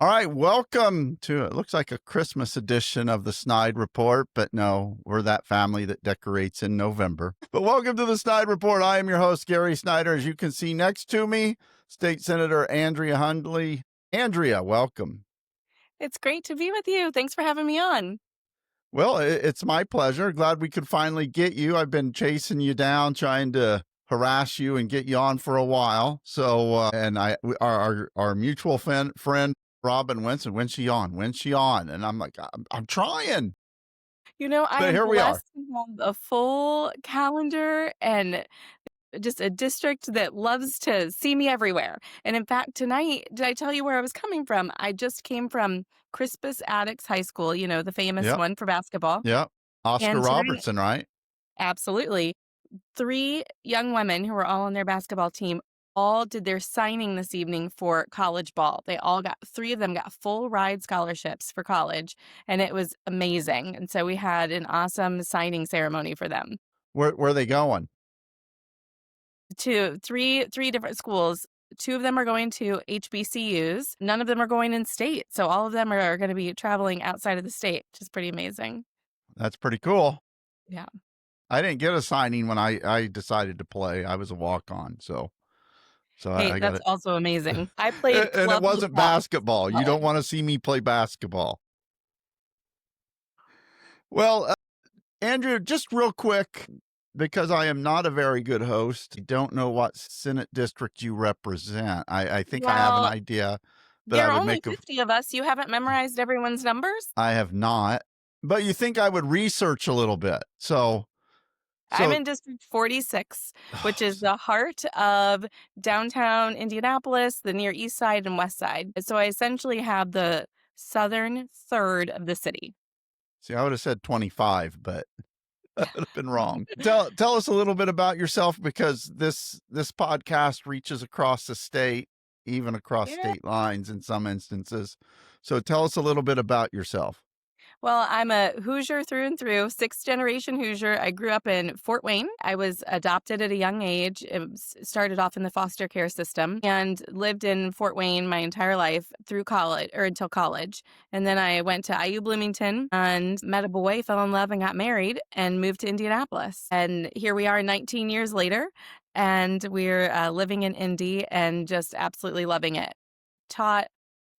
All right, welcome to, it looks like a Christmas edition of the Snyder Report, but no, we're that family that decorates in November. But welcome to the Snyder Report. I am your host, Gary Snyder. As you can see next to me, State Senator Andrea Hunley. Andrea, welcome. It's great to be with you. Thanks for having me on. Well, it's my pleasure. Glad we could finally get you. I've been chasing you down, trying to harass you and get you on for a while. So, our mutual friend, Robin Winston, when's she on? When's she on? And I'm like, I'm trying. You know, I But am here we are. blessed to have a full calendar and just a district that loves to see me everywhere. And in fact, tonight, did I tell you where I was coming from? I just came from Crispus Attucks High School, you know, the famous Yep. one for basketball. Yep. Oscar And tonight, Robertson, right? absolutely, 3 young women who were all on their basketball team all did their signing this evening for college ball. They all got, 3 of them got full ride scholarships for college, and it was amazing. And so we had an awesome signing ceremony for them. Where are they going? To three different schools. 2 of them are going to HBCUs. None of them are going in state. So all of them are going to be traveling outside of the state, which is pretty amazing. That's pretty cool. Yeah. I didn't get a signing when I decided to play. I was a walk-on, so Hey, I got that's it. also amazing. I played And it club wasn't lacrosse. basketball. You don't want to see me play basketball. Well, Andrew, just real quick, because I am not a very good host, I don't know what Senate district you represent. I think I have an Well, idea, but there I are would only make a. 50 of us. You haven't memorized everyone's numbers? I have not, but you think I would research a little bit. I'm in District 46, which is the heart of downtown Indianapolis, the Near East Side and West Side. So I essentially have the southern third of the city. See, I would have said 25, but I would have been wrong. Tell us a little bit about yourself, because this podcast reaches across the state, even across Yeah. state lines in some instances. So tell us a little bit about yourself. Well, I'm a Hoosier through and through, 6th-generation Hoosier. I grew up in Fort Wayne. I was adopted at a young age. Started off in the foster care system and lived in Fort Wayne my entire life through college, or until college. And then I went to IU Bloomington and met a boy, fell in love and got married and moved to Indianapolis. And here we are 19 years later, and we're living in Indy and just absolutely loving it. Taught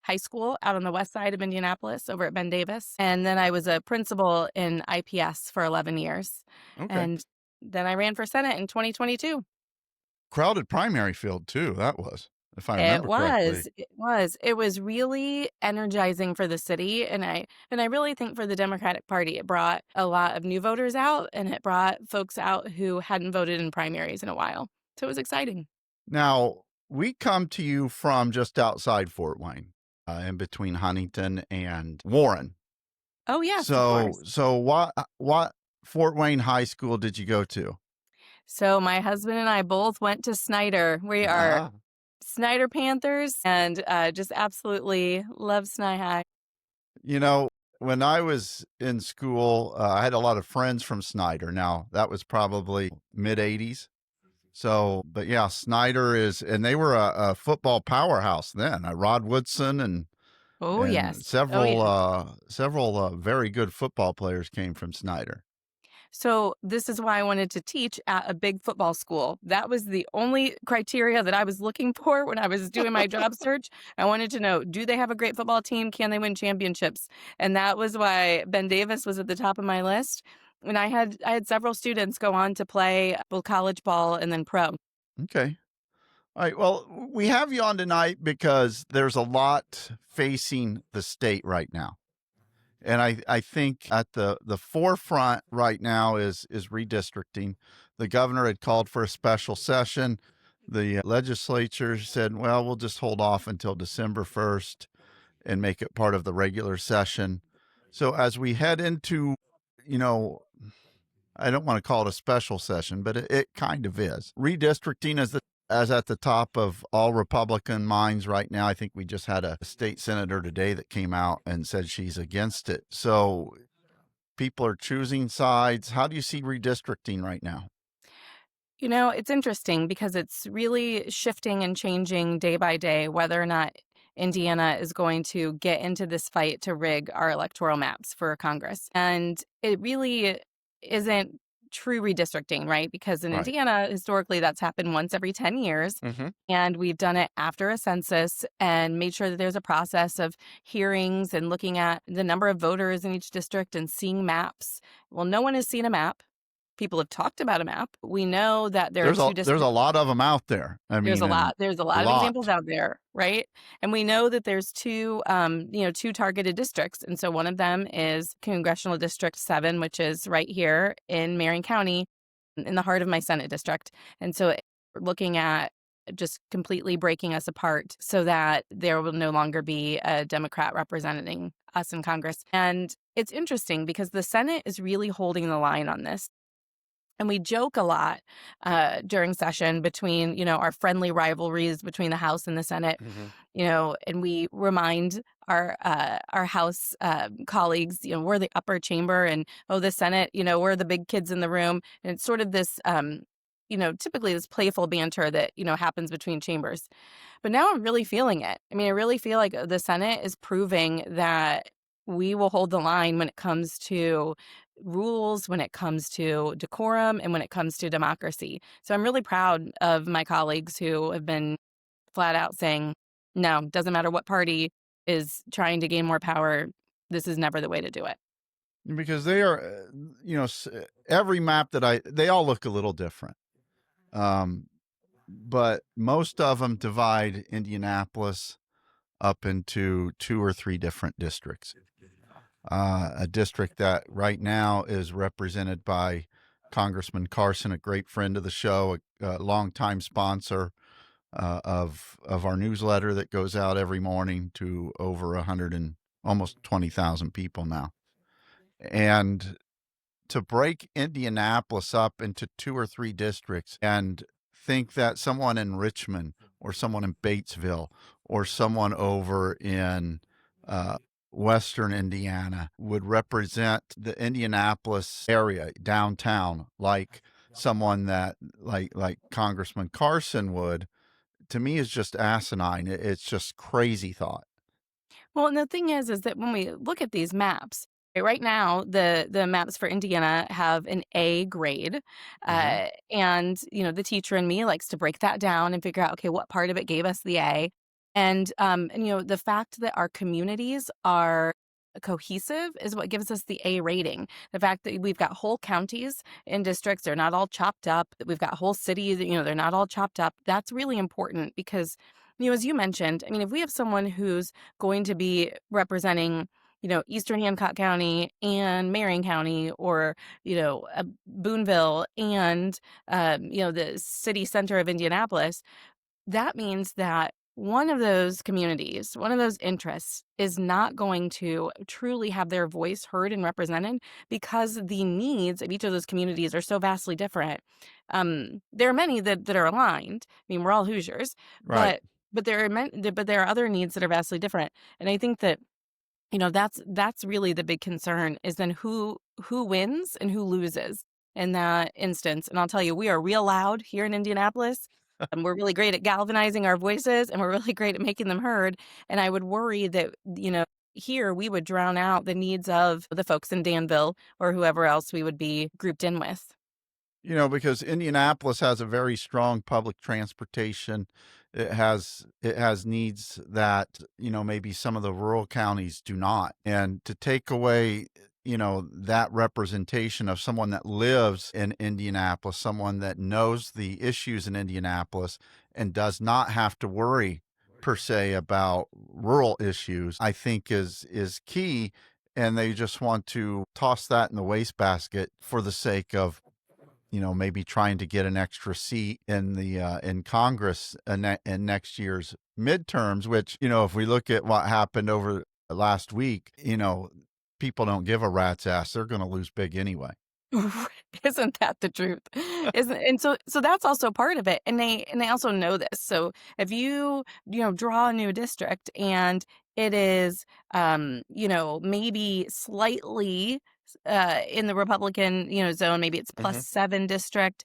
high school out on the west side of Indianapolis over at Ben Davis. And then I was a principal in IPS for 11 years. Okay. And then I ran for Senate in 2022. Crowded primary field too. That was, if I remember correctly. It was really energizing for the city. And I really think for the Democratic Party, it brought a lot of new voters out, and it brought folks out who hadn't voted in primaries in a while. So it was exciting. Now, we come to you from just outside Fort Wayne, in between Huntington and Warren. Oh, yes, of course. So what Fort Wayne High School did you go to? So my husband and I both went to Snyder. We are Snyder Panthers, and just absolutely love Sny High. You know, when I was in school, I had a lot of friends from Snyder. Now, that was probably mid-'80s. So, but yeah, Snyder and they were a football powerhouse then. Rod Woodson and Yes. several very good football players came from Snyder. So this is why I wanted to teach at a big football school. That was the only criteria that I was looking for when I was doing my job search. I wanted to know, do they have a great football team? Can they win championships? And that was why Ben Davis was at the top of my list. And I had several students go on to play both college ball and then pro. Okay. All right. Well, we have you on tonight because there's a lot facing the state right now. And I think at the forefront right now is redistricting. The governor had called for a special session. The legislature said, well, we'll just hold off until December 1st and make it part of the regular session. So as we head into, I don't want to call it a special session, but it kind of is. Redistricting as at the top of all Republican minds right now. I think we just had a state senator today that came out and said she's against it. So people are choosing sides. How do you see redistricting right now? It's interesting because it's really shifting and changing day by day, whether or not Indiana is going to get into this fight to rig our electoral maps for Congress. And it really isn't true redistricting, right? Because in Right. Indiana, historically, that's happened once every 10 years. Mhm. And we've done it after a census and made sure that there's a process of hearings and looking at the number of voters in each district and seeing maps. Well, no one has seen a map. People have talked about a map. We know that there are two There's districts. a lot of them out there. I There's mean, a lot. and There's a a lot of examples lot. out there, right? And we know that there's two targeted districts. And so one of them is Congressional District 7, which is right here in Marion County, in the heart of my Senate district. And so we're looking at just completely breaking us apart so that there will no longer be a Democrat representing us in Congress. And it's interesting because the Senate is really holding the line on this. And we joke a lot during session between, our friendly rivalries between the House and the Senate, and we remind our House colleagues, we're the upper chamber and, the Senate, we're the big kids in the room. And it's sort of this, typically this playful banter that, happens between chambers. But now I'm really feeling it. I mean, I really feel like the Senate is proving that we will hold the line when it comes to rules, when it comes to decorum, and when it comes to democracy. So I'm really proud of my colleagues who have been flat out saying, no, doesn't matter what party is trying to gain more power. This is never the way to do it. Because they are, every map they all look a little different. But most of them divide Indianapolis up into 2 or 3 different districts. A district that right now is represented by Congressman Carson, a great friend of the show, a longtime sponsor of our newsletter that goes out every morning to over 100 and almost 20,000 people now. And to break Indianapolis up into 2 or 3 districts and think that someone in Richmond or someone in Batesville or someone over in Western Indiana would represent the Indianapolis area, downtown, like someone that like Congressman Carson would, to me is just asinine. It's just crazy thought. Well, and the thing is that when we look at these maps, right now the maps for Indiana have an A grade, and the teacher in me likes to break that down and figure out, okay, what part of it gave us the A, and the fact that our communities are cohesive is what gives us the A rating. The fact that we've got whole counties in districts, they're not all chopped up, that we've got whole cities, they're not all chopped up. That's really important because, as you mentioned, I mean, if we have someone who's going to be representing, Eastern Hancock County and Marion County, or, Boonville and, the city center of Indianapolis, that means that one of those communities, one of those interests is not going to truly have their voice heard and represented because the needs of each of those communities are so vastly different. There are many that are aligned. I mean, we're all Hoosiers, Right. but there are other needs that are vastly different. And I think that that's really the big concern is then who wins and who loses in that instance. And I'll tell you, we are real loud here in Indianapolis. And we're really great at galvanizing our voices and we're really great at making them heard. And I would worry that, here we would drown out the needs of the folks in Danville or whoever else we would be grouped in with. Because Indianapolis has a very strong public transportation. It has needs that, maybe some of the rural counties do not. And to take away, that representation of someone that lives in Indianapolis, someone that knows the issues in Indianapolis and does not have to worry per se about rural issues, I think is key. And they just want to toss that in the wastebasket for the sake of, maybe trying to get an extra seat in the in Congress in next year's midterms, which, if we look at what happened over last week, people don't give a rat's ass. They're going to lose big anyway. Isn't that the truth? So that's also part of it. And they also know this. So if you draw a new district and it is maybe slightly in the Republican zone, maybe it's +7 district,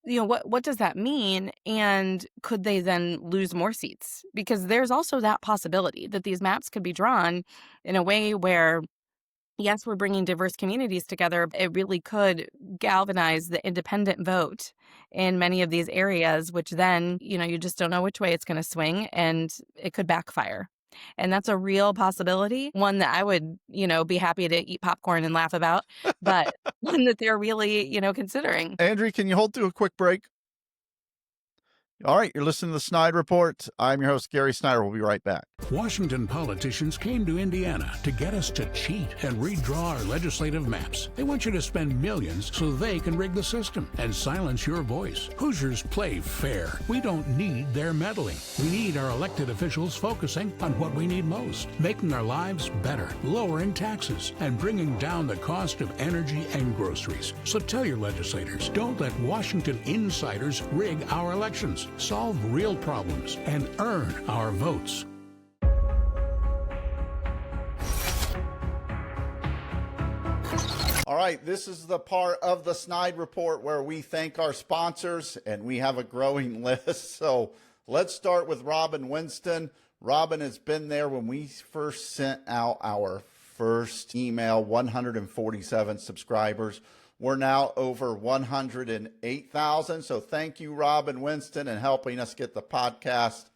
what does that mean? And could they then lose more seats? Because there's also that possibility that these maps could be drawn in a way where, yes, we're bringing diverse communities together. It really could galvanize the independent vote in many of these areas, which then, you just don't know which way it's going to swing and it could backfire. And that's a real possibility, one that I would, be happy to eat popcorn and laugh about, but one that they're really, considering. Andrea, can you hold through a quick break? All right, you're listening to the Snyder Report. I'm your host, Gary Snyder. We'll be right back. Washington politicians came to Indiana to get us to cheat and redraw our legislative maps. They want you to spend millions so they can rig the system and silence your voice. Hoosiers play fair. We don't need their meddling. We need our elected officials focusing on what we need most, making our lives better, lowering taxes, and bringing down the cost of energy and groceries. So tell your legislators, don't let Washington insiders rig our elections. Solve real problems and earn our votes. All right, this is the part of the Snyder Report where we thank our sponsors, and we have a growing list. So let's start with Robin Winston. Robin has been there when we first sent out our first email, 147 subscribers. We're now over 108,000. So thank you, Robin Winston, and helping us get the podcast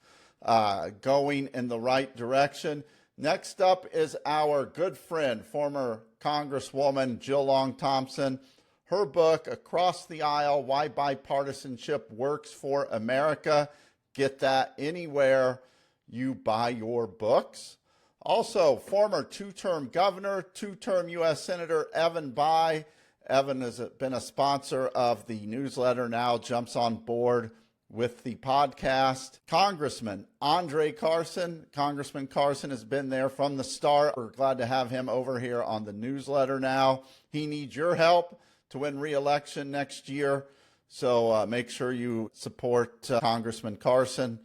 going in the right direction. Next up is our good friend, former Congresswoman Jill Long Thompson. Her book, Across the Aisle, Why Bipartisanship Works for America. Get that anywhere you buy your books. Also, former two-term governor, two-term U.S. Senator Evan Bayh. Evan has been a sponsor of the newsletter, now jumps on board with the podcast. Congressman Andre Carson. Congressman Carson has been there from the start. We're glad to have him over here on the newsletter now. He needs your help to win re-election next year, so make sure you support Congressman Carson.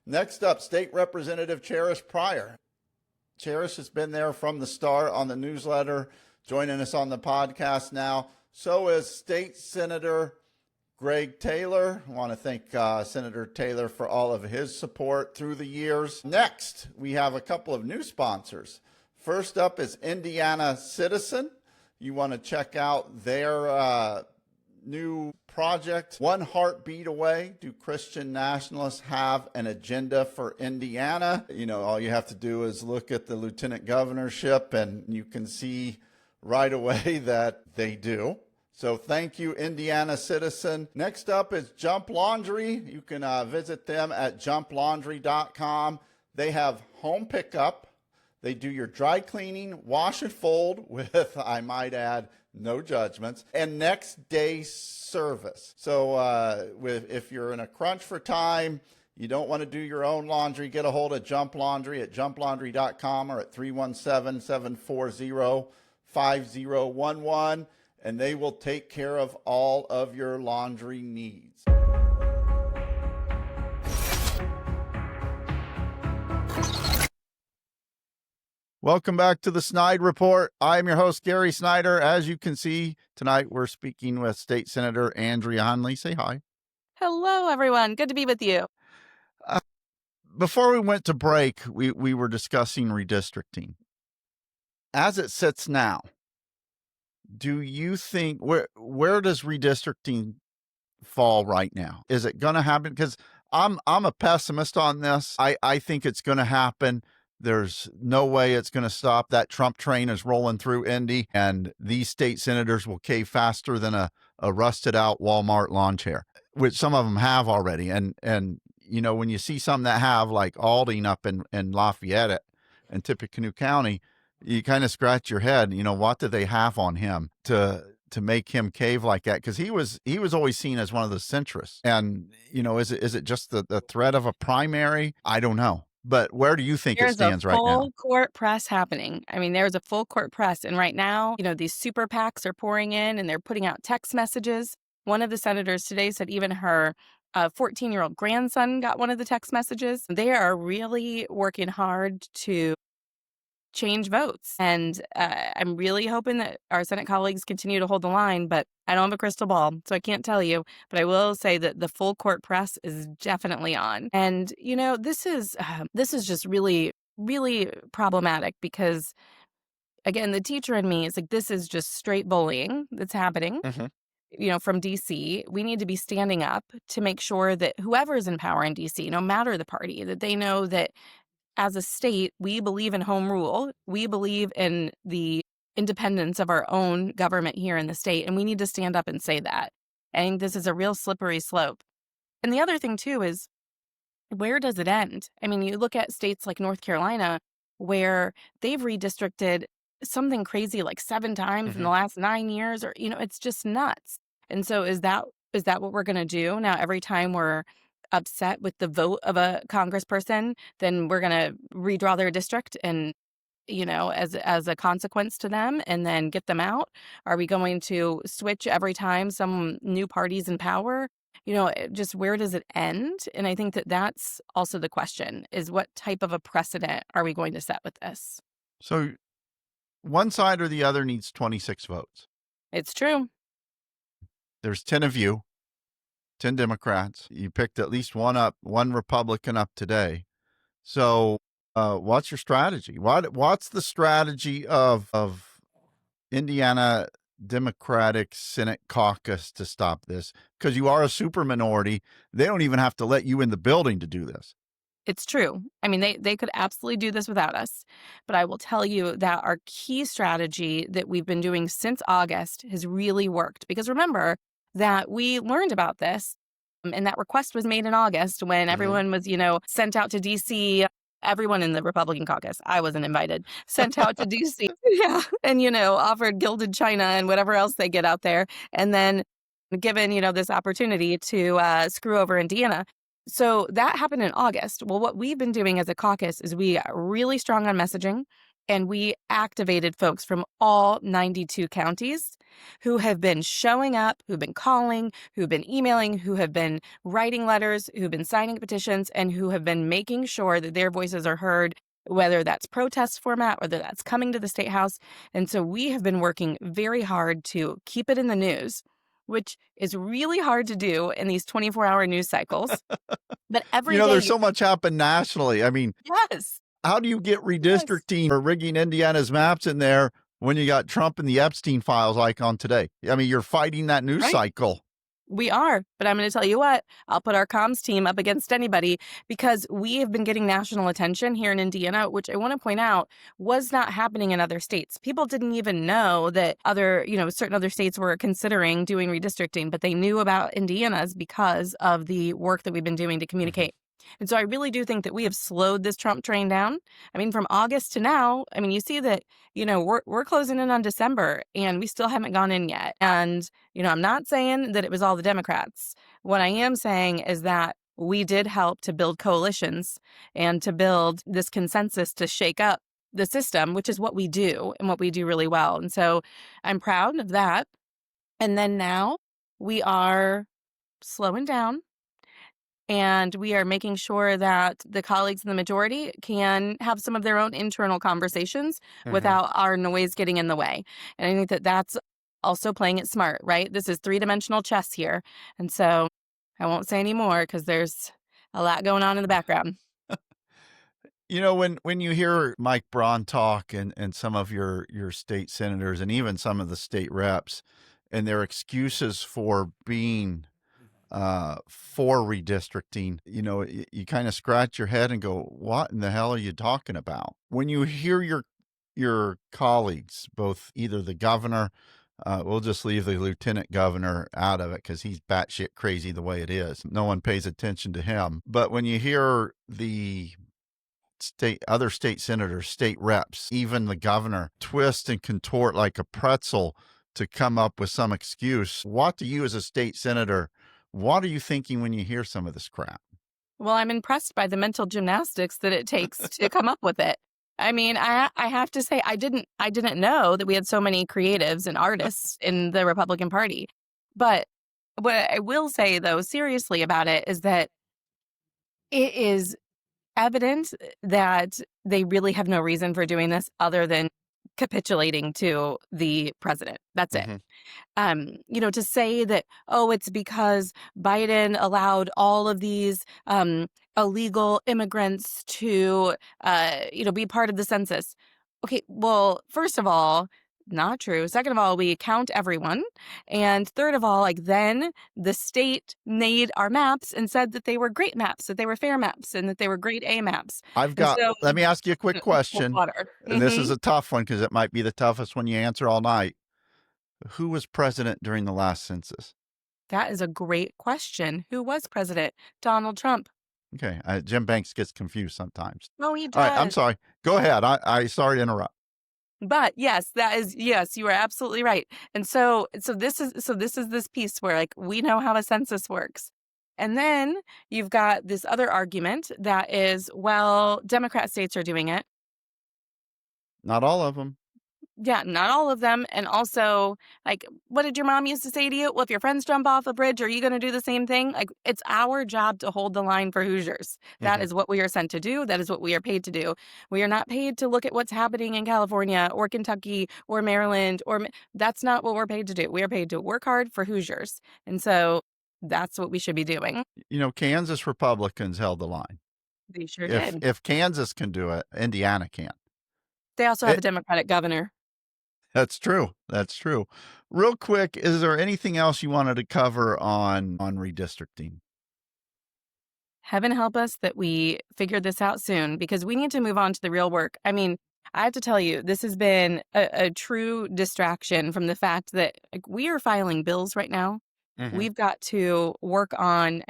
Next up, State Representative Cherish Pryor. Cherish has been there from the start on the newsletter, joining us on the podcast now. So is State Senator Greg Taylor. I want to thank Senator Taylor for all of his support through the years. Next, we have a couple of new sponsors. First up is Indiana Citizen. You want to check out their new project, One Heartbeat Away. Do Christian nationalists have an agenda for Indiana? All you have to do is look at the lieutenant governorship and you can see right away that they do. So thank you, Indiana Citizen. Next up is Jump Laundry. You can visit them at jumplaundry.com. They have home pickup. They do your dry cleaning, wash and fold with, I might add, no judgments, and next day service. So if you're in a crunch for time, you don't want to do your own laundry, get a hold of Jump Laundry at jumplaundry.com or at 317-740-5011, and they will take care of all of your laundry needs. Welcome back to the Snyder Report. I'm your host, Gary Snyder. As you can see, tonight we're speaking with State Senator Andrea Hunley. Say hi. Hello, everyone. Good to be with you. Before we went to break, we were discussing redistricting. As it sits now, do you think, where does redistricting fall right now? Is it going to happen? Because I'm a pessimist on this. I think it's going to happen. There's no way it's going to stop. That Trump train is rolling through Indy, and these state senators will cave faster than a rusted out Walmart lawn chair, which some of them have already. And when you see some that have, like Alding up in Lafayette and Tippecanoe County, you kind of scratch your head. What do they have on him to make him cave like that? Because he was always seen as one of the centrists. And is it just the threat of a primary? I don't know. But where do you think it stands right now? There's a full court press happening. I mean, there's a full court press. And right now, these super PACs are pouring in and they're putting out text messages. One of the senators today said even her 14-year-old grandson got one of the text messages. They are really working hard to change votes. And I'm really hoping that our Senate colleagues continue to hold the line, but I don't have a crystal ball, so I can't tell you. But I will say that the full court press is definitely on. And, this is just really, really problematic because, again, the teacher in me is like, this is just straight bullying that's happening. From DC, we need to be standing up to make sure that whoever is in power in DC, no matter the party, that they know that as a state, we believe in home rule. We believe in the independence of our own government here in the state, and we need to stand up and say that. I think this is a real slippery slope. And the other thing, too, is where does it end? I mean, you look at states like North Carolina, where they've redistricted something crazy like 7 times in the last 9 years, or, it's just nuts. And so is that what we're going to do now? Every time we're upset with the vote of a congressperson, then we're going to redraw their district and, as a consequence to them, and then get them out? Are we going to switch every time some new party's in power? Just where does it end? And I think that that's also the question, is what type of a precedent are we going to set with this? So one side or the other needs 26 votes. It's true. There's 10 of you, 10 Democrats. You picked at least one Republican up today. So what's your strategy? What's the strategy of Indiana Democratic Senate caucus to stop this? Because you are a super minority. They don't even have to let you in the building to do this. It's true. I mean, they could absolutely do this without us. But I will tell you that our key strategy that we've been doing since August has really worked. Because remember that we learned about this, and that request was made in August when everyone was, sent out to D.C., everyone in the Republican caucus, I wasn't invited, sent out to D.C., and, offered gilded china and whatever else they get out there, and then given, this opportunity to screw over Indiana. So that happened in August. Well, what we've been doing as a caucus is we got really strong on messaging, and we activated folks from all 92 counties who have been showing up, who've been calling, who've been emailing, who have been writing letters, who've been signing petitions, and who have been making sure that their voices are heard, whether that's protest format, whether that's coming to the State House. And so we have been working very hard to keep it in the news, which is really hard to do in these 24-hour news cycles. But every day, there's so much happened nationally. I mean, yes. How do you get redistricting or rigging Indiana's maps in there when you got Trump and the Epstein files icon today? I mean, you're fighting that news cycle. We are, but I'm going to tell you what, I'll put our comms team up against anybody, because we have been getting national attention here in Indiana, which I want to point out was not happening in other states. People didn't even know that certain other states were considering doing redistricting, but they knew about Indiana's because of the work that we've been doing to communicate. And so I really do think that we have slowed this Trump train down. I mean, from August to now, I mean, you see that, we're closing in on December and we still haven't gone in yet. And, I'm not saying that it was all the Democrats. What I am saying is that we did help to build coalitions and to build this consensus to shake up the system, which is what we do and what we do really well. And so I'm proud of that. And then now we are slowing down. And we are making sure that the colleagues in the majority can have some of their own internal conversations without our noise getting in the way. And I think that that's also playing it smart, right? This is 3-dimensional chess here. And so I won't say any more because there's a lot going on in the background. When you hear Mike Braun talk and some of your state senators and even some of the state reps and their excuses for being for redistricting, you kind of scratch your head and go, what in the hell are you talking about? When you hear your colleagues, both either the governor, we'll just leave the lieutenant governor out of it because he's batshit crazy the way it is. No one pays attention to him. But when you hear the other state senators, state reps, even the governor twist and contort like a pretzel to come up with some excuse, what do you as a state senator, what are you thinking when you hear some of this crap? Well, I'm impressed by the mental gymnastics that it takes to come up with it. I mean, I have to say, I didn't know that we had so many creatives and artists in the Republican Party. But what I will say, though, seriously about it is that it is evident that they really have no reason for doing this other than capitulating to the president. That's it. Mhm. To say that, oh, it's because Biden allowed all of these illegal immigrants to, be part of the census. Okay, well, first of all, not true. Second of all, we count everyone. And third of all, then the state made our maps and said that they were great maps, that they were fair maps, and that they were grade A maps. And so, Let me ask you a quick question. water. This is a tough one because it might be the toughest one you answer all night. Who was president during the last census? That is a great question. Who was president? Donald Trump. Okay. Jim Banks gets confused sometimes. Oh, he All right. I'm does. sorry. Go ahead. I sorry to interrupt. But yes, yes, you are absolutely right. And so this is this piece where we know how a census works. And then you've got this other argument that is, well, Democrat states are doing it. Not all of them. Yeah, not all of them. And also, what did your mom used to say to you? Well, if your friends jump off a bridge, are you going to do the same thing? It's our job to hold the line for Hoosiers. That is what we are sent to do. That is what we are paid to do. We are not paid to look at what's happening in California or Kentucky or Maryland. That's not what we're paid to do. We are paid to work hard for Hoosiers. And so that's what we should be doing. Kansas Republicans held the line. They sure did. If Kansas can do it, Indiana can. They also have a Democratic governor. That's true. That's true. Real quick, is there anything else you wanted to cover on redistricting? Heaven help us that we figure this out soon, because we need to move on to the real work. I mean, I have to tell you, this has been a true distraction from the fact that we are filing bills right now. We've got to work on,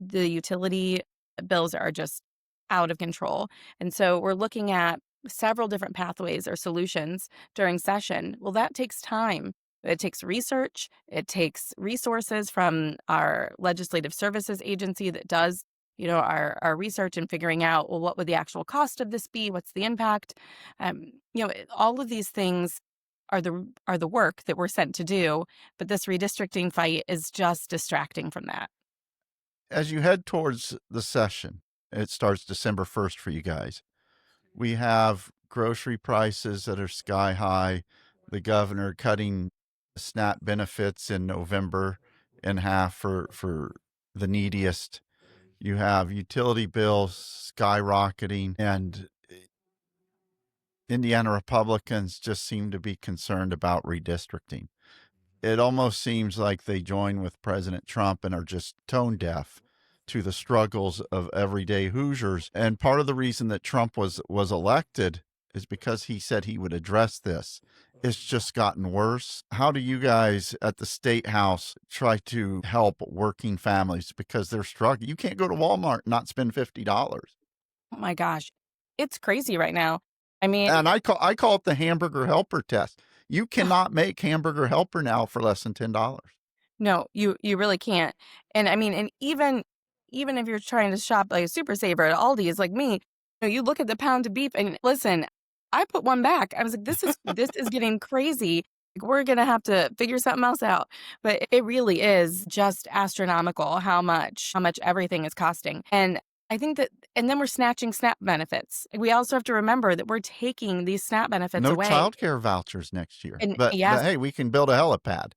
the utility bills are just out of control. And so we're looking at several different pathways or solutions during session. Well, that takes time. It takes research. It takes resources from our legislative services agency that does, our research and figuring out, well, what would the actual cost of this be? What's the impact? All of these things are the work that we're sent to do. But this redistricting fight is just distracting from that. As you head towards the session, it starts December 1st for you guys. We have grocery prices that are sky high, the governor cutting SNAP benefits in November in half for the neediest. You have utility bills skyrocketing, and Indiana Republicans just seem to be concerned about redistricting. It almost seems like they join with President Trump and are just tone deaf to the struggles of everyday Hoosiers. And part of the reason that Trump was elected is because he said he would address this. It's just gotten worse. How do you guys at the State House try to help working families because they're struggling? You can't go to Walmart and not spend $50. Oh my gosh, it's crazy right now. And I call it the hamburger helper test. You cannot make hamburger helper now for less than $10. No, you really can't. And and even if you're trying to shop like a Super Saver at Aldi's like me, you look at the pound of beef and listen, I put one back. I was like, this is getting crazy. We're going to have to figure something else out. But it really is just astronomical how much everything is costing. And I think that, and then we're snatching SNAP benefits. We also have to remember that we're taking these SNAP benefits away. No child care vouchers next year. But hey, we can build a helipad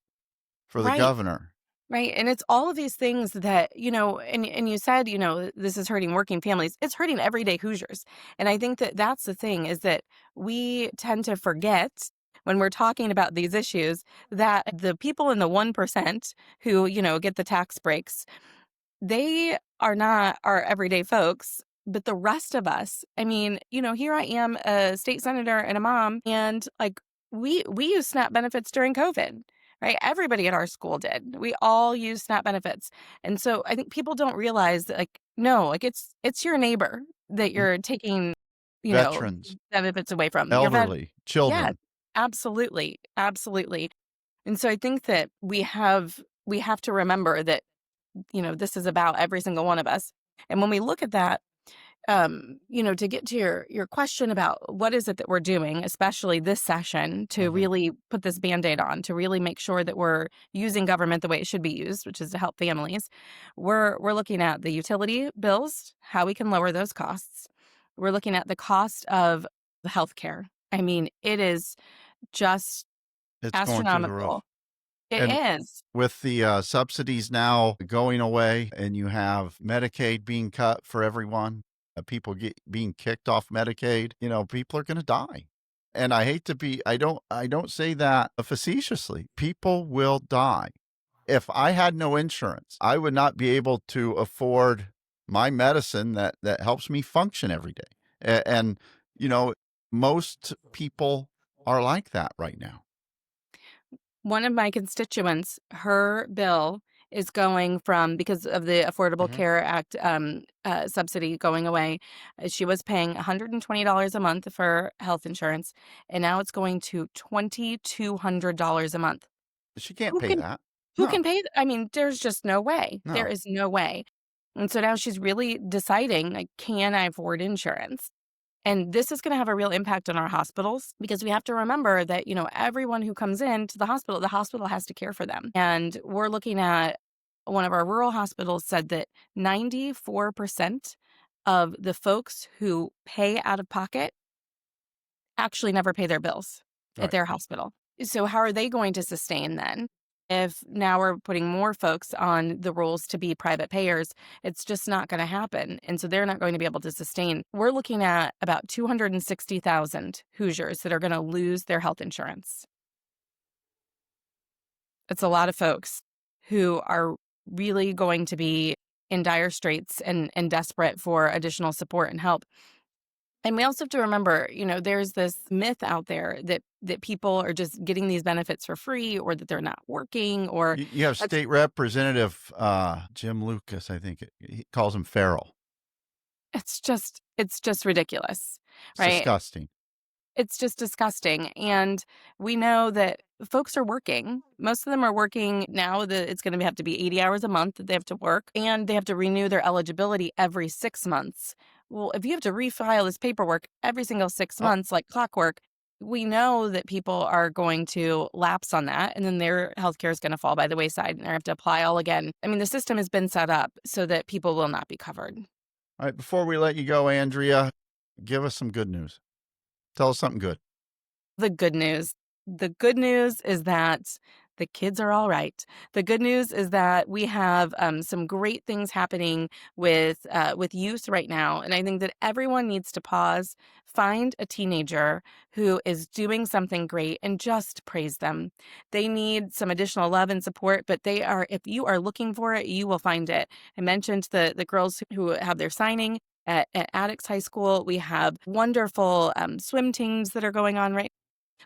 for the governor. Right. And it's all of these things that, and you said, this is hurting working families. It's hurting everyday Hoosiers. And I think that that's the thing, is that we tend to forget when we're talking about these issues that the people in the 1% who, get the tax breaks, they are not our everyday folks. But the rest of us, here I am, a state senator and a mom, and we use SNAP benefits during COVID. Right? Everybody at our school did. We all use SNAP benefits. And so I think people don't realize that, it's your neighbor that you're taking, Veterans, benefits away from. elderly, children. Yeah, absolutely. Absolutely. And so I think that we have to remember that, this is about every single one of us. And when we look at that, to get to your question about what is it that we're doing, especially this session, to really put this Band-Aid on, to really make sure that we're using government the way it should be used, which is to help families. We're looking at the utility bills, how we can lower those costs. We're looking at the cost of the healthcare. I mean, it is just It's going through the roof. astronomical. It And is. with the subsidies now going away, and you have Medicaid being cut for everyone, people being kicked off Medicaid, people are going to die. And I hate to be, I don't say that facetiously. People will die. If I had no insurance, I would not be able to afford my medicine that helps me function every day. And most people are like that right now. One of my constituents, her bill is going from, because of the Affordable Care Act subsidy going away, she was paying $120 a month for health insurance, and now it's going to $2,200 a month. She can't pay that. Who No. can pay? I mean, there's just no way. No. There is no way. And so now she's really deciding, like, can I afford insurance? And this is going to have a real impact on our hospitals, because we have to remember that, everyone who comes into the hospital has to care for them. And we're looking at, one of our rural hospitals said that 94% of the folks who pay out of pocket actually never pay their bills at their hospital. So how are they going to sustain then? If now we're putting more folks on the rules to be private payers, it's just not going to happen. And so they're not going to be able to sustain. We're looking at about 260,000 Hoosiers that are going to lose their health insurance. It's a lot of folks who are really going to be in dire straits and desperate for additional support and help. And we also have to remember, there's this myth out there that people are just getting these benefits for free, or that they're not working, or You have State Representative Jim Lucas, I think he calls him feral. it's just ridiculous, It's right? disgusting. It's just disgusting. And we know that folks are working. Most of them are working now. It's going to have to be 80 hours a month that they have to work, and they have to renew their eligibility every 6 months. Well, if you have to refile this paperwork every single 6 months, like clockwork, we know that people are going to lapse on that, and then their healthcare is going to fall by the wayside, and they have to apply all again. I mean, the system has been set up so that people will not be covered. All right, before we let you go, Andrea, give us some good news. Tell us something good. The good news. The good news is that the kids are all right. The good news is that we have some great things happening with youth right now. And I think that everyone needs to pause, find a teenager who is doing something great, and just praise them. They need some additional love and support, but if you are looking for it, you will find it. I mentioned the girls who have their signing at Addicts High School. We have wonderful swim teams that are going on right.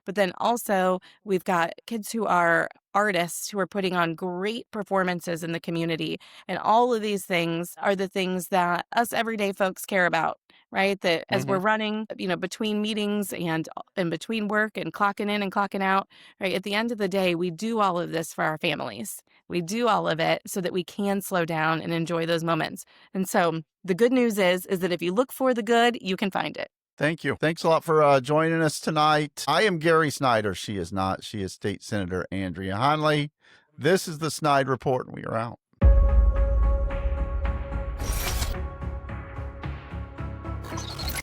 But then also we've got kids who are artists who are putting on great performances in the community. And all of these things are the things that us everyday folks care about, right? That as we're running, between meetings and in between work and clocking in and clocking out, right? At the end of the day, we do all of this for our families. We do all of it so that we can slow down and enjoy those moments. And so the good news is that if you look for the good, you can find it. Thank you. Thanks a lot for joining us tonight. I am Gary Snyder. She is not. She is State Senator Andrea Hunley. This is the Snyder Report, and we are out.